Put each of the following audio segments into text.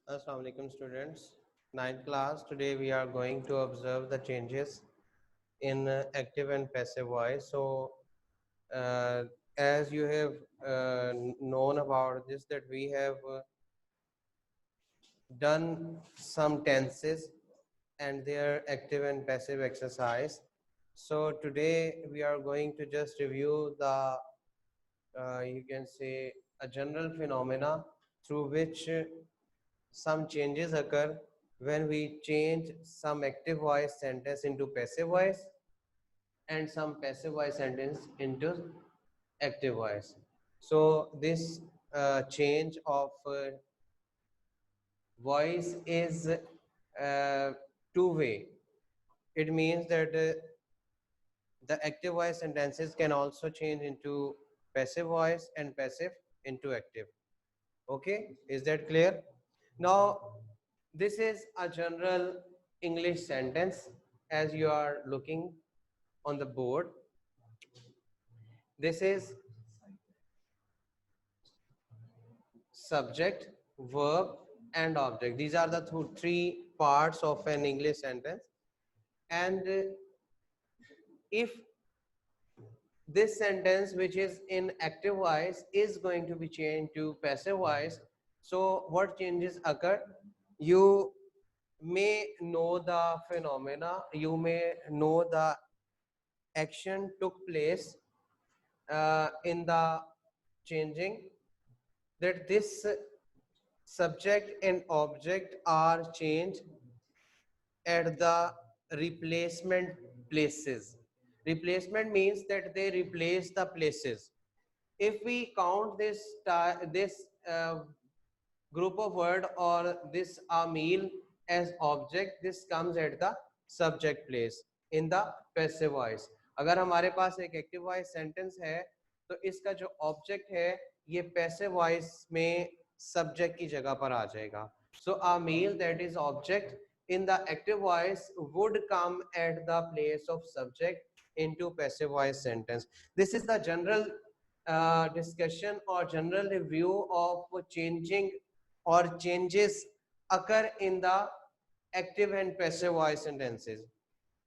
Assalamu alaikum students. Ninth class. Today we are going to observe the changes in active and passive voice. So, uh, as you have known about this, that we have done some tenses and their active and passive exercise. So today we are going to just review the you can say a general phenomena through which some changes occur when we change some active voice sentence into passive voice and some passive voice sentence into active voice. So this change of voice is two-way. It means that the active voice sentences can also change into passive voice and passive into active. Okay, is that clear? Now, this is a general English sentence as you are looking on the board. This is subject, verb, and object. These are the three parts of an English sentence. And if this sentence, which is in active voice, is going to be changed to passive voice, so what changes occur? You may know the phenomena, you may know the action took place in the changing, that this subject and object are changed at the replacement places. Replacement means that they replace the places. If we count this group of word or this a meal as object, this comes at the subject place in the passive voice. अगर हमारे पास एक active voice sentence है तो इसका जो object है ये passive voice में सब्जेक्ट की जगह पर आ जाएगा. So a meal that is object in the active voice would come at the place of subject into passive voice sentence. This is the general discussion or general review of changing or changes occur in the active and passive voice sentences.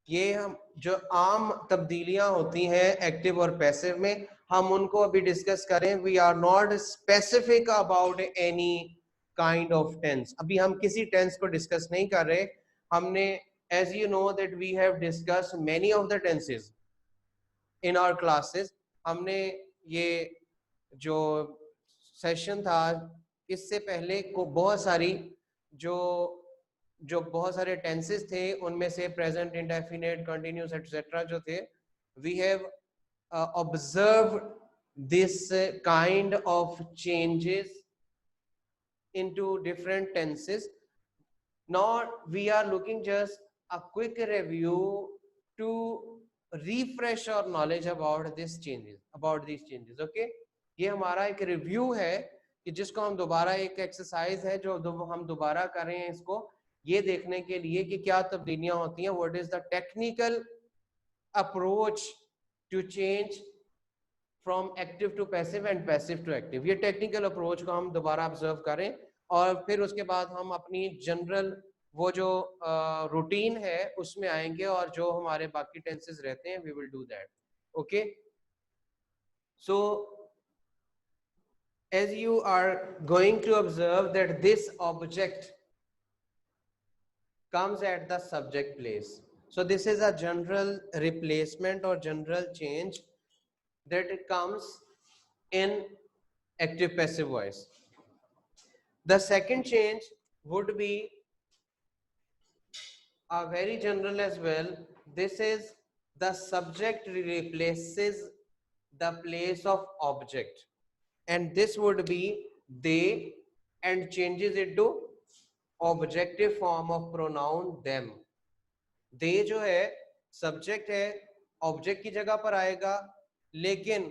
ये हम जो आम तब्दीलियां होती हैं active और passive में, हम उनको अभी डिस्कस करें. We are not specific about any kind of tense. अभी हम किसी टेंस को डिस्कस नहीं कर रहे. हमने as you know that we have discuss many of the tenses in our classes. हमने ये जो सेशन था इससे पहले को बहुत सारी जो बहुत सारे टेंसेस थे उनमें से प्रेजेंट, इंडेफिनिट, कंटिन्यूअस एटसेट्रा जो थे, we have observe this kind of changes into different tenses. Now we are looking just a quick review to refresh our knowledge about these changes. Okay, ये हमारा एक review है कि जिसको हम दोबारा एक एक्सरसाइज है जो हम दोबारा कर रहे हैं इसको ये देखने के लिए कि क्या तब्दीलियां होती हैं. What is the technical approach to change from active to passive and passive to active. ये टेक्निकल अप्रोच को हम दोबारा ऑब्जर्व करें और फिर उसके बाद हम अपनी जनरल वो जो रूटीन है उसमें आएंगे और जो हमारे बाकी टेंसेस रहते हैं we will do that. Okay, so as you are going to observe that this object comes at the subject place. So this is a general replacement or general change that comes in active passive voice. The second change would be a very general as well. This is the subject replaces the place of object, and this would be they and changes it to objective form of pronoun them. they जो है subject है, object की जगह पर आएगा लेकिन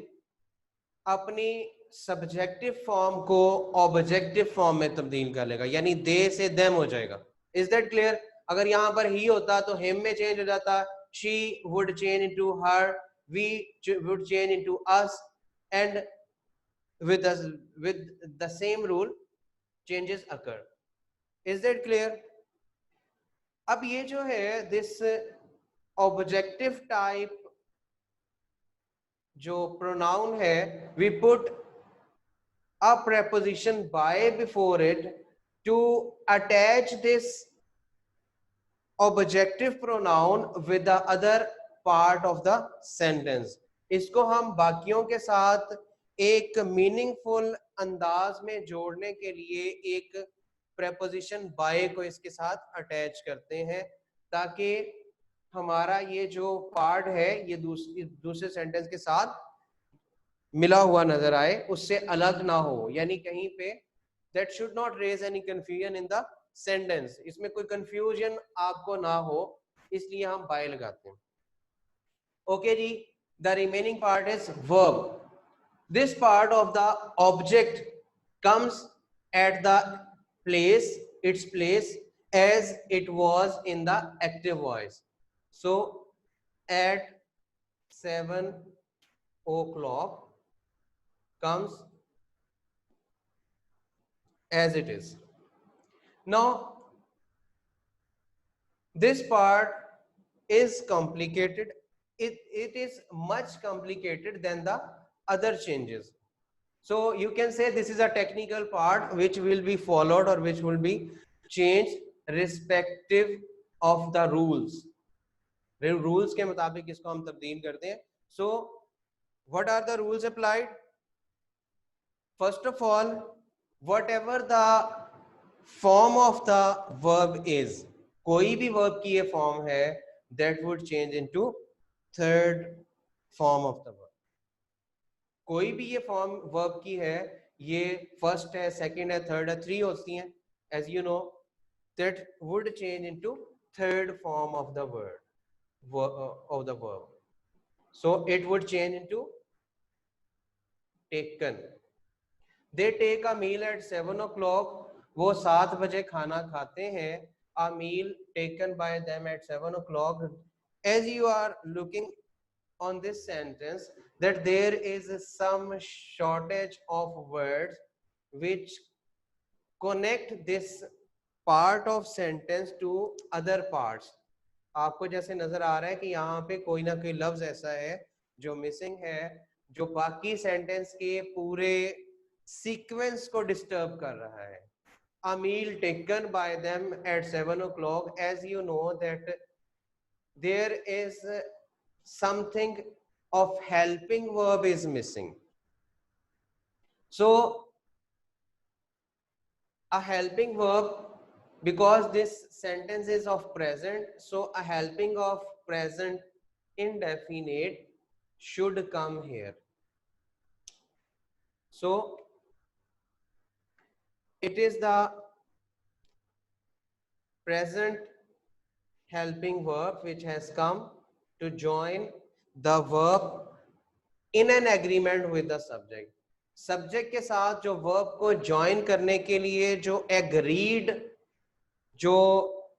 अपनी subjective form को ऑब्जेक्टिव फॉर्म में तब्दील कर लेगा, यानी दे से देम हो जाएगा. Is that clear? अगर यहां पर ही होता तो हिम में चेंज हो जाता, she would change into her, we would change into us, and with the same rule changes occur. Is that clear? अब ये जो है दिस ऑब्जेक्टिव टाइप जो प्रोनाउन है, we put a preposition by before it to attach this objective pronoun with the other part of the sentence. इसको हम बाकियों के साथ एक मीनिंगफुल अंदाज में जोड़ने के लिए एक preposition by को इसके साथ अटैच करते हैं, ताकि हमारा ये जो पार्ट है ये दूसरे सेंटेंस के साथ मिला हुआ नजर आए, उससे अलग ना हो, यानी कहीं पे that should not raise any confusion in the sentence, इसमें कोई confusion आपको ना हो, इसलिए हम by लगाते हैं. ओके जी, the remaining part is verb. This part of the object comes at the its place as it was in the active voice. So at 7 o'clock comes as it is. Now this part is complicated. It is much complicated than the other changes. So you can say this is a technical part which will be followed or which will be changed respective of the rules. Rules के मुताबिक इसको हम तब्दील करते हैं. So what are the rules applied? First of all, whatever the form of the verb is, कोई भी verb की ये form है, that would change into third form of the verb. कोई भी ये form verb की है, ये first है, second है, third है, three होती हैं, as you know, that would change into third form of the word of the verb. So it would change into taken. They take a meal at 7 o'clock. वो 7 बजे खाना खाते हैं. A meal taken by them at 7 o'clock. As you are looking on this sentence, that there is some shortage of words which connect this part of sentence to other parts. आपको जैसे नजर आ रहा है कि यहाँ पे कोई ना कोई लफ्ज ऐसा है जो मिसिंग है, जो बाकी सेंटेंस के पूरे सीक्वेंस को डिस्टर्ब कर रहा है. A meal taken by them at 7 o'clock, as you know that there is something of helping verb is missing. So a helping verb, because this sentence is of present, so a helping of present indefinite should come here. So it is the present helping verb which has come to join the verb in an agreement with the subject. Subject के साथ जो verb को join करने के लिए जो agreed, जो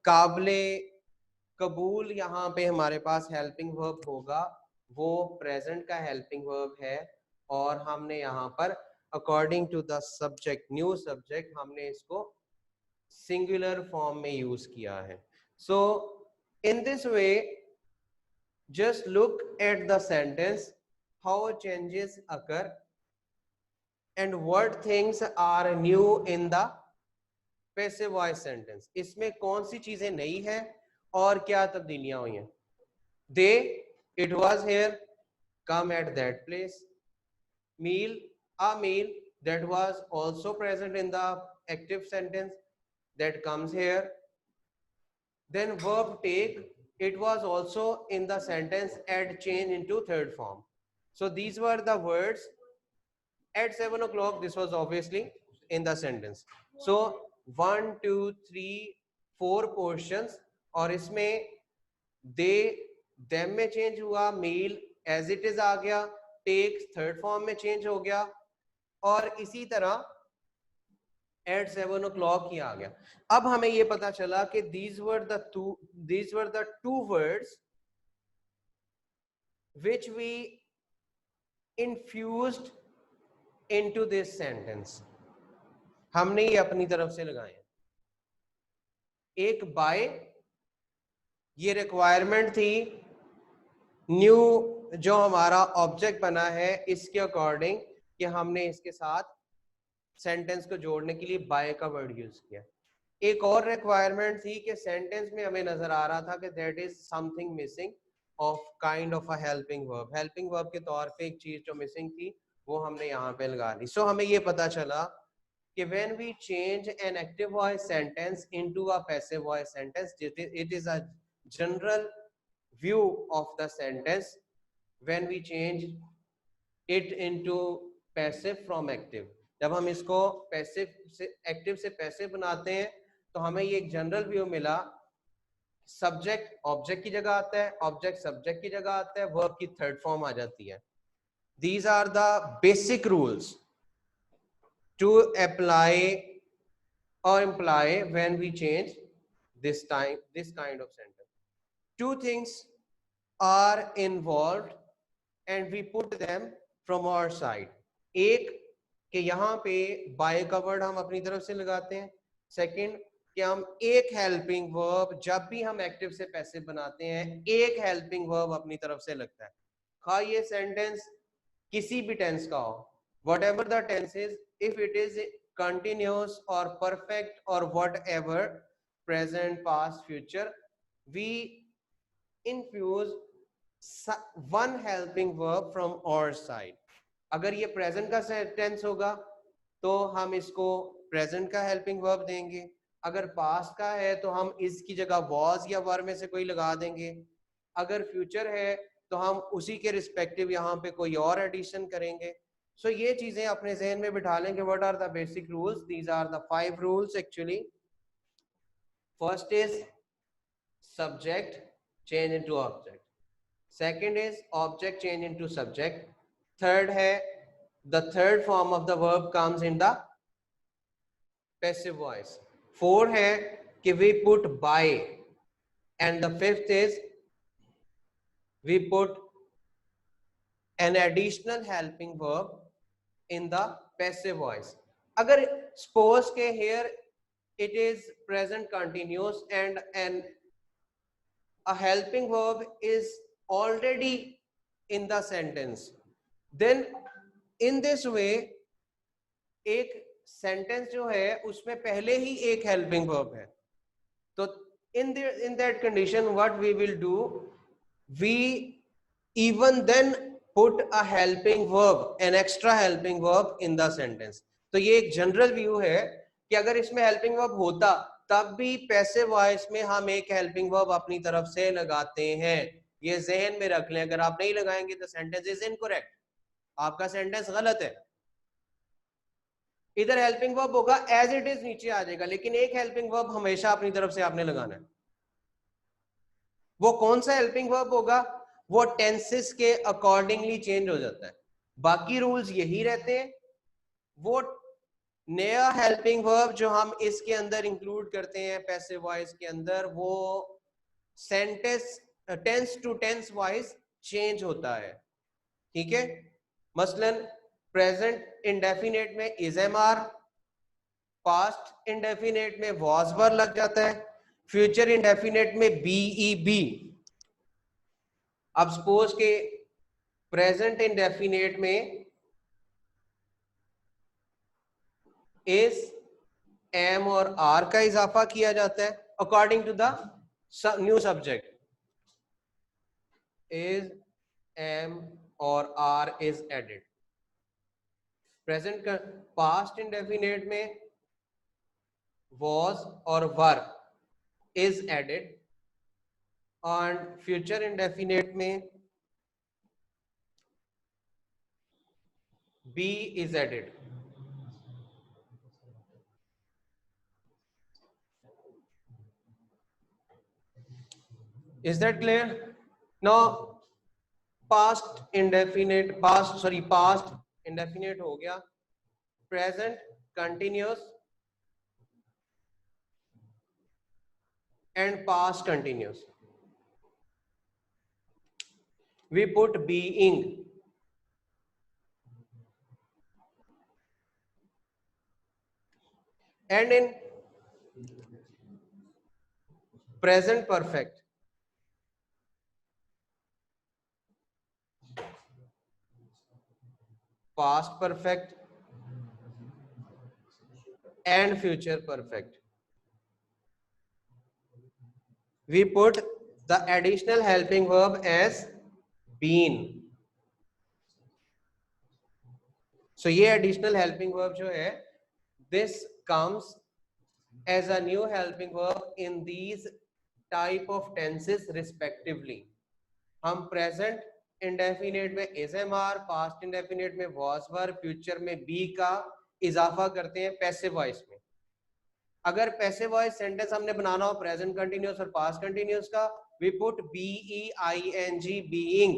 काबिले कबूल यहाँ पे हमारे पास हेल्पिंग वर्ब होगा, वो प्रेजेंट का हेल्पिंग वर्ब है. और हमने यहाँ पर according to the subject, new subject, हमने इसको सिंगुलर फॉर्म में यूज किया है. So in this way just look at the sentence, how changes occur and what things are new in the passive voice sentence. इसमें कौन सी चीजें नई हैं और क्या तब्दीलियां हुई हैं. They, it was here, come at that place. Meal, a meal, that was also present in the active sentence, that comes here. Then verb take, it was also in the sentence and change into third form. So these were the words. At 7 o'clock, this was obviously in the sentence. So 1, 2, 3, 4 portions, और इसमें they, them में change हुआ, meal as it is आ गया, take third form में change हो गया, और इसी तरह at 7 o'clock ही आ गया. अब हमें ये पता चला कि these were the two words which we infused into this sentence. हमने ये अपनी तरफ से लगाए. एक बाय, ये रिक्वायरमेंट थी न्यू जो हमारा ऑब्जेक्ट बना है इसके अकॉर्डिंग कि हमने इसके साथ सेंटेंस को जोड़ने के लिए बाय का वर्ड यूज किया। एक और रिक्वायरमेंट थी कि सेंटेंस में हमें नजर आ रहा था कि that is something missing of kind of a helping verb, helping verb के तौर पे एक चीज जो मिसिंग थी वो हमने यहाँ पे लगा ली। सो हमें ये पता चला कि when we change an active voice sentence into a passive voice sentence, it is a general view of the sentence when we change it into passive from active। जब हम इसको पैसिव से एक्टिव से पैसिव बनाते हैं तो हमें ये एक जनरल व्यू मिला, सब्जेक्ट ऑब्जेक्ट की जगह आता है, ऑब्जेक्ट सब्जेक्ट की जगह आता है, वर्ब की थर्ड फॉर्म आ जाती है। These are the basic rules to apply or imply when we change this kind of sentence. Two things are involved and we put them from our side। एक कि यहाँ पे बाय का word हम अपनी तरफ से लगाते हैं, सेकंड कि हम एक हेल्पिंग वर्ब जब भी हम एक्टिव से पैसिव बनाते हैं एक हेल्पिंग वर्ब अपनी तरफ से लगता है, खा ये सेंटेंस किसी भी टेंस का हो, whatever the tense is, if it is continuous or perfect or whatever, present past future, we infuse one helping verb from our side। अगर ये प्रेजेंट का टेंस होगा तो हम इसको प्रेजेंट का हेल्पिंग वर्ब देंगे, अगर पास्ट का है तो हम इसकी जगह वॉज या वर में से कोई लगा देंगे, अगर फ्यूचर है तो हम उसी के रिस्पेक्टिव यहाँ पे कोई और एडिशन करेंगे। सो ये चीजें अपने जहन में बिठा लेंगे। What are the basic rules? These are the 5 rules actually. First is subject change into object, second is object change into subject, third है the third form of the verb comes in the passive voice, four है कि we put by, and the fifth is we put an additional helping verb in the passive voice। अगर suppose के here it is present continuous and a helping verb is already in the sentence, then in this way एक sentence जो है उसमें पहले ही एक helping verb है, तो in that condition what we will do, we even then put a helping verb, an extra helping verb in the sentence। तो ये एक जनरल व्यू है कि अगर इसमें हेल्पिंग वर्ब होता तब भी पैसिव वॉइस में हम एक हेल्पिंग वर्ब अपनी तरफ से लगाते हैं। ये जहन में रख लें, अगर आप नहीं लगाएंगे तो सेंटेंस इज इनकरेक्ट, आपका सेंटेंस गलत है। इधर हेल्पिंग वर्ब होगा एज इट इज नीचे आ जाएगा, लेकिन एक हेल्पिंग वर्ब हमेशा अपनी तरफ से आपने लगाना है। वो कौन सा हेल्पिंग वर्ब होगा? वो टेंसेस के अकॉर्डिंगली चेंज हो जाता है, बाकी रूल्स यही रहते हैं। वो नया हेल्पिंग वर्ब जो हम इसके अंदर इंक्लूड करते हैं पैसिव वॉइस के अंदर, वो sentence tense to tense wise change होता है। ठीक है, मसलन प्रेजेंट इंडेफिनेट में is am are, past indefinite में वॉज वर लग जाता है, फ्यूचर इंडेफिनेट में बीई बी। अब सपोज के प्रेजेंट इंडेफिनेट में इज एम और आर का इजाफा किया जाता है according to the new subject, is am और आर इज एडेड। प्रेजेंट का पास्ट इंडेफिनेट में was और were is added, and future indefinite में be is added। Is that clear? Now past indefinite हो गया, present continuous and past continuous, we put being, and in present perfect, past perfect and future perfect. We put the additional helping verb as been. So ये additional helping verb जो है, this comes as a new helping verb in these type of tenses respectively. हम present indefinite में is MR, past indefinite में was were, future में be का इजाफा करते हैं passive voice में. अगर पैसिव वॉइस सेंटेंस हमने बनाना हो प्रेजेंट कंटिन्यूअस और पास्ट कंटिन्यूअस का, we put BEING being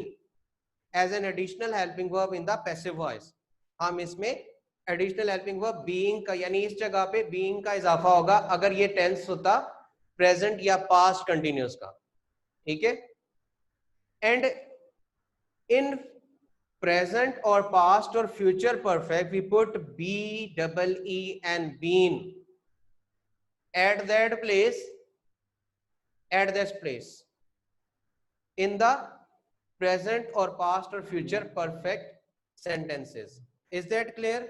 as an additional helping verb in the passive voice. हम इसमें एडिशनल हेल्पिंग वर्ब बीइंग का, यानी इस जगह पे बीइंग का इजाफा होगा अगर ये टेंस होता प्रेजेंट या पास्ट कंटिन्यूअस का. ठीक है. एंड इन प्रेजेंट और पास्ट और future perfect we put BEEN been at that place in the present or past or future perfect sentences. Is that clear?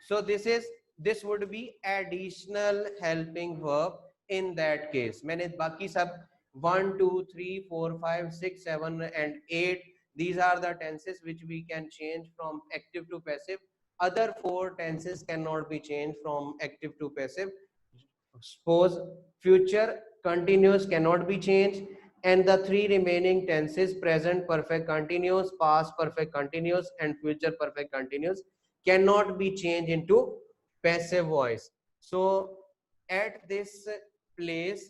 So this would be additional helping verb in that case. मैंने बाकी सब 1 2 3 4 5 6 7 and 8, these are the tenses which we can change from active to passive. Other 4 tenses cannot be changed from active to passive. Suppose future continuous cannot be changed, and the 3 remaining tenses present perfect continuous, past perfect continuous and future perfect continuous cannot be changed into passive voice. So at this place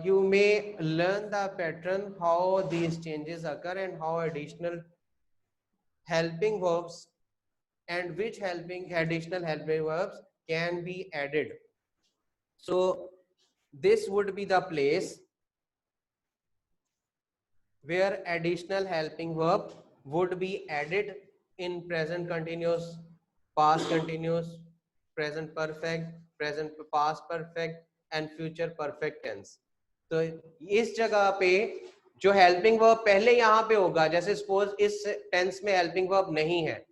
you may learn the pattern how these changes occur and how additional helping verbs and which additional helping verbs can be added. So this would be the place where additional helping verb would be added in present continuous, past continuous, present perfect, present past perfect and future perfect tense. तो इस जगह पे जो helping verb पहले यहाँ पे होगा, जैसे सपोज इस टेंस में हेल्पिंग वर्ब नहीं है,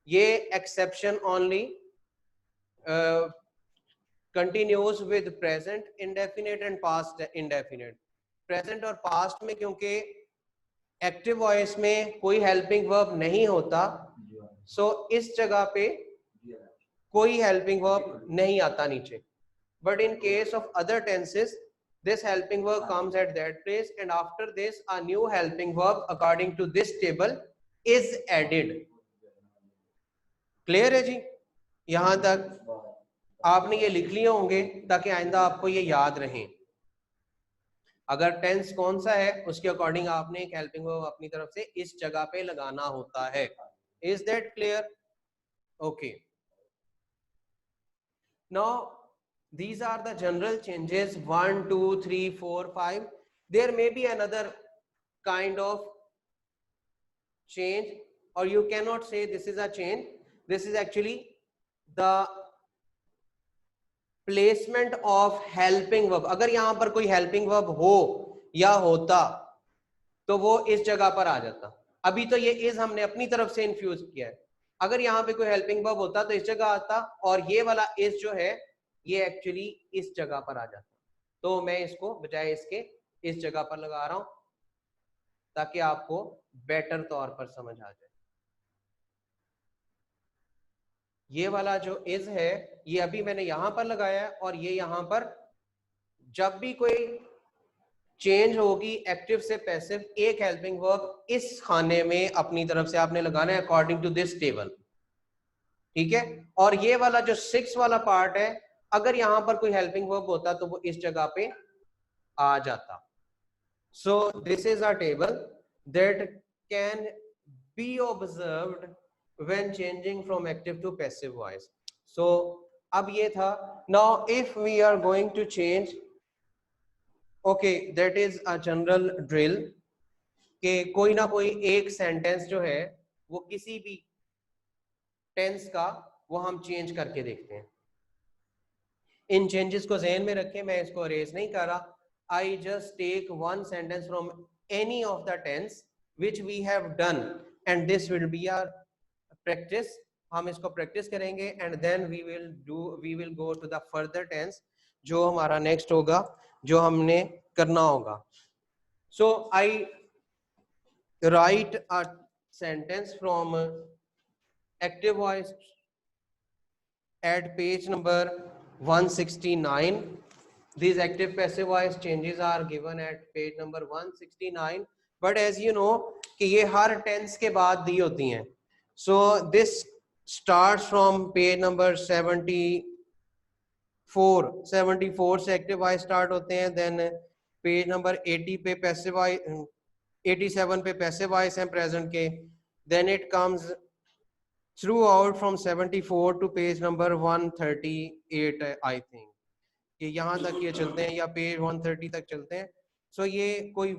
ये exception only continues with present indefinite and past indefinite. Present और पास्ट में क्योंकि एक्टिव वॉइस में कोई हेल्पिंग वर्ब नहीं होता, सो इस जगह पे कोई हेल्पिंग वर्ब नहीं आता नीचे. But in case of other tenses this helping verb comes at that place, and after this a new helping verb according to this table is added. Clear है जी? यहां तक आपने ये लिख लिए होंगे ताकि आइंदा आपको ये याद रहे. अगर टेंस कौन सा है उसके अकॉर्डिंग आपने एक हेल्पिंग वर्ब अपनी तरफ से इस जगह पे लगाना होता है. Is that clear? Okay. Now these are the general changes 1 2 3 4 5. There may be another kind of change, or you cannot say this is a change. This is actually the placement of helping verb. अगर यहां पर कोई helping verb हो या होता तो वो इस जगह पर आ जाता. अभी तो ये is हमने अपनी तरफ से इन्फ्यूज किया है. अगर यहाँ पे कोई हेल्पिंग वर्ब होता तो इस जगह आता, और ये वाला is जो है ये एक्चुअली इस जगह पर आ जाता. तो मैं इसको बजाय इसके इस जगह पर लगा रहा हूं ताकि आपको बेटर तौर पर समझ आ जाए. ये वाला जो इज है ये अभी मैंने यहां पर लगाया है, और ये यहां पर जब भी कोई चेंज होगी एक्टिव से पैसिव, एक हेल्पिंग वर्ब इस खाने में अपनी तरफ से आपने लगाना है अकॉर्डिंग टू दिस टेबल. ठीक है. और ये वाला जो 6 वाला पार्ट है, अगर यहां पर कोई हेल्पिंग वर्ब होता तो वो इस जगह पे आ जाता. So this is a table that can be observed when changing from active to passive voice. So अब ये था. Now if we are going to change, okay, that is a general drill कि कोई ना कोई एक सेंटेंस जो है वो किसी भी टेंस का वो हम चेंज करके देखते हैं. इन चेंजेस को जहन में रखें, मैं इसको अरेज नहीं कर रहा. I just take one sentence from any of the tenses which we have done and this will be our practice. हम इसको प्रैक्टिस करेंगे and then we will go to the further tense, जो हमारा next होगा, जो हमने करना होगा. So I write a sentence from active voice at page number 169. These active passive voice changes are given at page number 169, but as you know कि ये हर tense के बाद दी होती हैं. So this starts from page number 74 से active voice start होते हैं, then page number 80 पे passive voice, 87 पे passive voice हैं present के, then it comes throughout from 74 to page number 138 I think, कि यहाँ तक ये चलते हैं या पेज 130 तक चलते हैं. सो ये कोई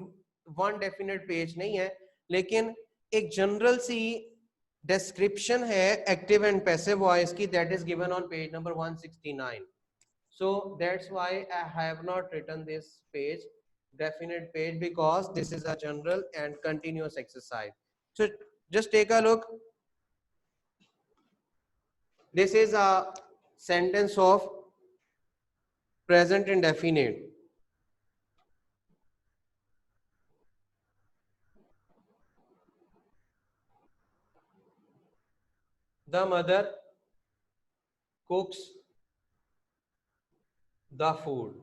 वन डेफिनेट पेज नहीं है, लेकिन एक जनरल सी डिस्क्रिप्शन है एक्टिव एंड पैसिव वॉइस की, that is given on page number 169. so that's why I have not written this page definite page, because this is a general and continuous exercise. So just take a look. This is a sentence of present indefinite. The mother cooks the food.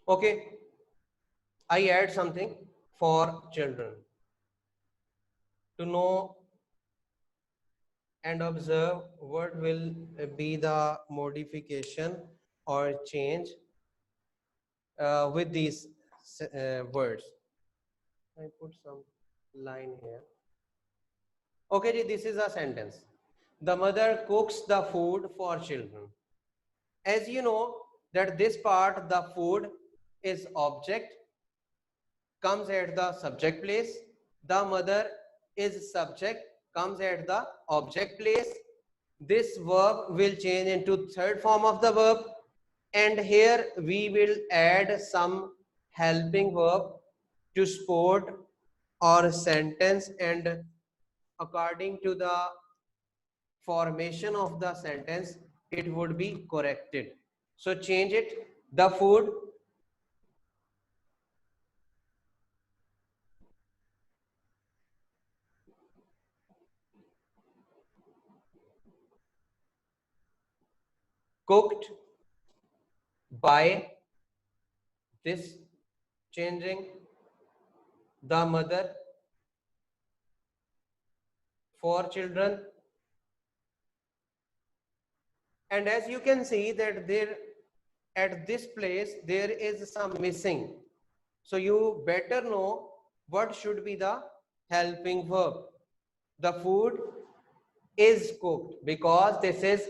Okay, I add something for children to know and observe what will be the modification or change with these words. I put some line here. Okay, this is a sentence. The mother cooks the food for children. As you know that this part, the food is object, comes at the subject place. The mother is subject, comes at the object place. This verb will change into third form of the verb, and here we will add some helping verb to support our sentence, and according to the formation of the sentence it would be corrected. So change it. The food cooked by, this changing, the mother for children. And as you can see that there at this place there is some missing, so you better know what should be the helping verb. The food is cooked, because this is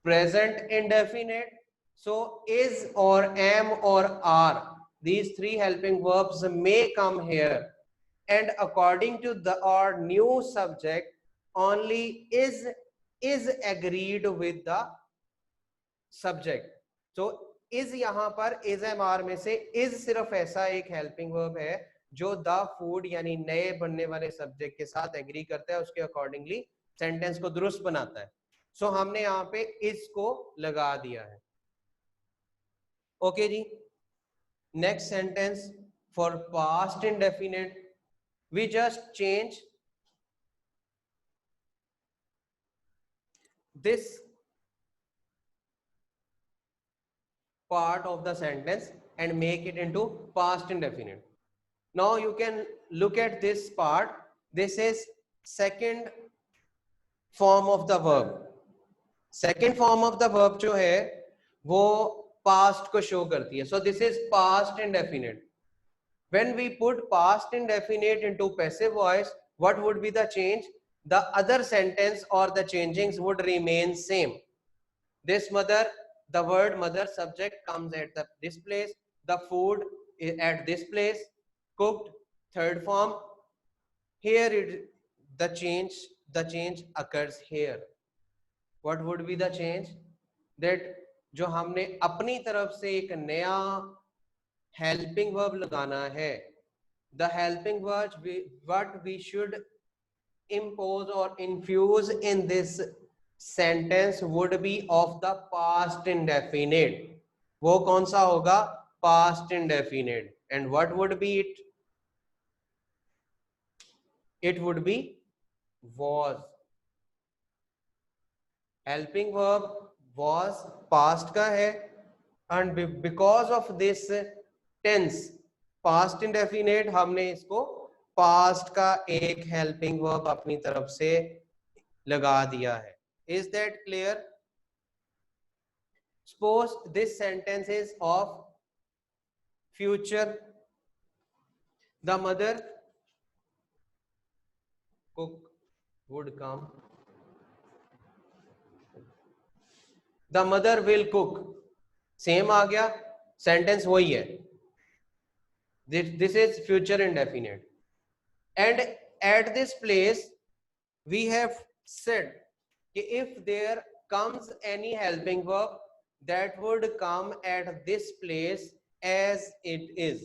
present indefinite, so is or am or are, these three helping verbs may come here, and according to the our new subject only is agreed with the subject. So is यहाँ पर is MR में से is सिर्फ ऐसा एक helping verb है जो the food यानी नए बनने वाले subject के साथ agree करता है, उसके accordingly sentence को दुरुस्त बनाता है. So हमने यहाँ पे is को लगा दिया है. Okay ji. Next sentence for past indefinite, we just change this part of the sentence and make it into past indefinite. Now you can look at this part. This is second form of the verb. Second form of the verb जो है वो past को show करती है. So this is past indefinite. When we put past indefinite into passive voice, what would be the change? The other sentence or the changings would remain same. This mother, the word mother subject comes at this place. The food is at this place. Cooked, third form. Here the change the change occurs here. What would be the change? That जो हमने अपनी तरफ से एक नया helping verb लगाना है, the helping verb what we should impose or infuse in this sentence would be of the past indefinite. वो कौन सा होगा? Past indefinite. And what would be it? It would be was. Helping verb was past का है, and because of this tense past indefinite हमने इसको past का एक helping verb अपनी तरफ से लगा दिया है. Is that clear? Suppose this sentence is of future. The mother cook would come. The mother will cook. Same आ गया, sentence वही है. This is future indefinite. And at this place we have said if there comes any helping verb that would come at this place as it is.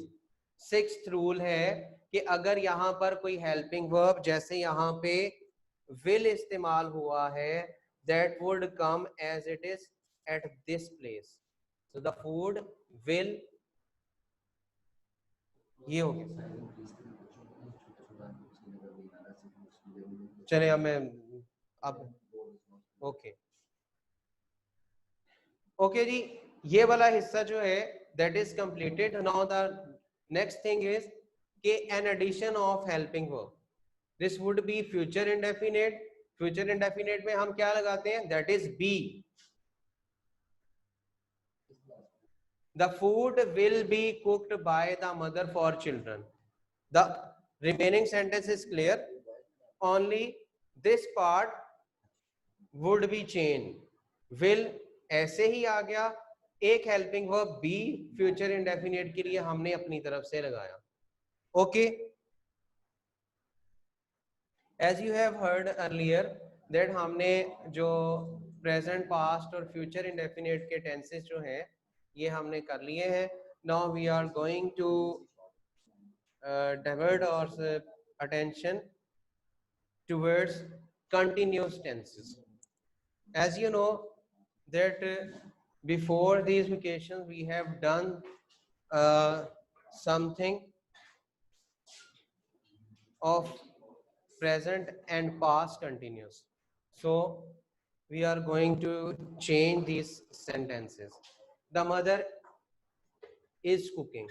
Sixth rule है कि अगर यहाँ पर कोई helping verb जैसे यहाँ पे will इस्तेमाल हुआ है, that would come as it is at this place. So the food will, ये हो गया. चले अब ओके ओके जी, ये वाला हिस्सा जो है that is completed. Now the next thing is कि an addition of helping verb. This would be future indefinite. Future indefinite में हम क्या लगाते हैं? That is be. The food will be cooked by the mother for children. The remaining sentence is clear. Only this part would be changed. Will ऐसे ही आ गया, एक helping verb be future indefinite के लिए हमने अपनी तरफ से लगाया. Okay. As you have heard earlier that हमने जो present, past और future indefinite के tenses जो हैं ये हमने कर लिए हैं. Now we are going to divert our attention towards continuous tenses. As you know that before these vacations we have done something of present and past continuous. So we are going to change these sentences. The mother is cooking.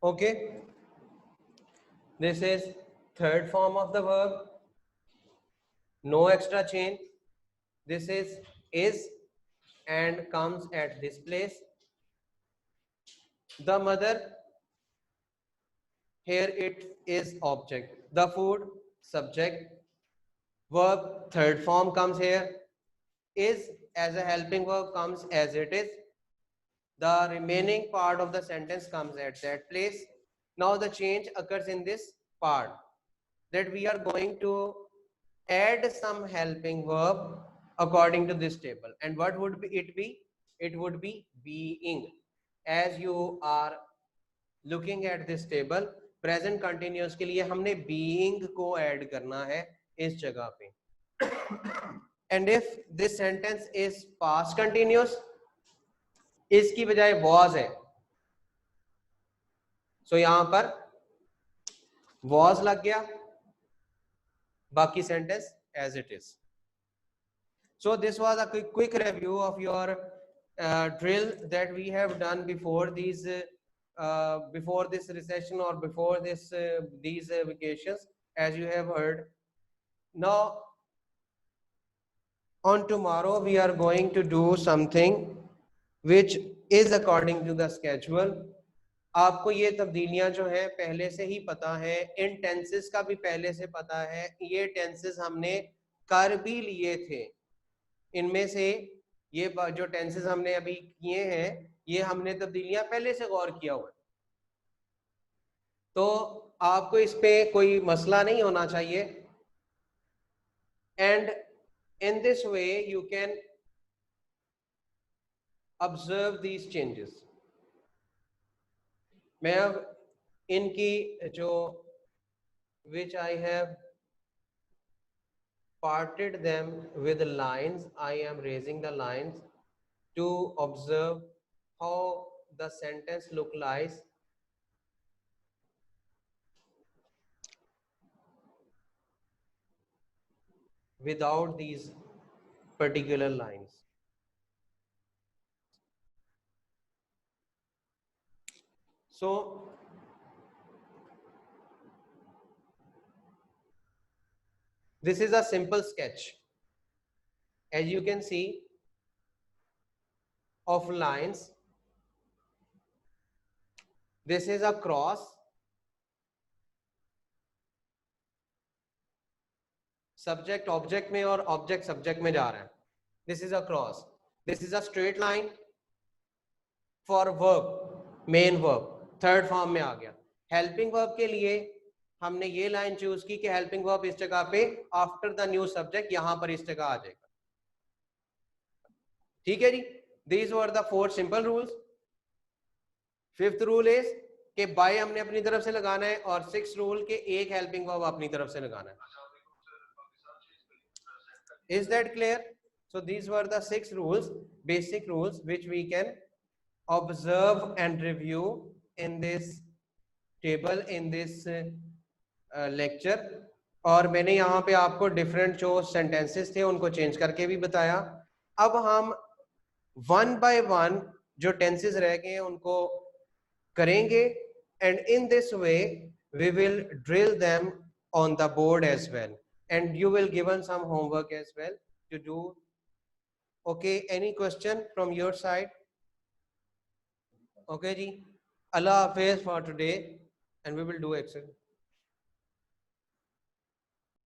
Okay, this is third form of the verb. No extra change. This is and comes at this place. The mother, here it is object. The food, subject. Verb, third form comes here. Is as a helping verb comes as it is. The remaining part of the sentence comes at that place. Now the change occurs in this part, that we are going to add some helping verb according to this table. And what would it be? It would be being. As you are looking at this table, present continuous के लिए हमने being को add करना है इस जगह पे. And if this sentence is past continuous, इसकी बजाय was है, so यहां पर was लग गया, बाकी sentence as it is. So this was a quick review of your drill that we have done before these before this recession or before this these vacations, as you have heard. Now on tomorrow we are going to do something which is according to the schedule. आपको ये तब्दीलियां जो है पहले से ही पता है, इन tenses का भी पहले से पता है, ये टेंसेस हमने कर भी लिए थे. इनमें से ये जो टेंसेस हमने अभी किए हैं ये हमने तब्दीलियां पहले से गौर किया हुआ है, तो आपको इस पे कोई मसला नहीं होना चाहिए. And in this way you can observe these changes. मैं अब इनकी जो which I have parted them with lines, I am raising the lines to observe how the sentence look like without these particular lines. So this is a simple sketch, as you can see, of lines. This is a cross. Subject object में और object subject में जा रहा है. This is a cross. This is a straight line for verb, main verb, third form में आ गया. Helping verb के लिए हमने ये लाइन चूज की कि हेल्पिंग वर्ब इस जगह पे आफ्टर द न्यू सब्जेक्ट यहां पर इस जगह आ जाएगा. ठीक है जी. These were the 4 simple rules. Fifth rule is कि बाय हमने अपनी तरफ से लगाना है और 6th रूल के एक हेल्पिंग वर्ब अपनी तरफ से लगाना है. Is that clear? So these were the 6 rules, basic rules, which we can observe and review in this table, in this lecture. और मैंने यहाँ पे आपको डिफरेंट जो सेंटेंसेस थे उनको चेंज करके भी बताया. अब हम वन बाय वन जो टेंसेस रह गए हैं उनको करेंगे, and in this way we will drill them on the board as well, and you will given some homework as well to do. Okay, any question from your side? Okay ji, Allah Hafiz for today, and we will do Excel.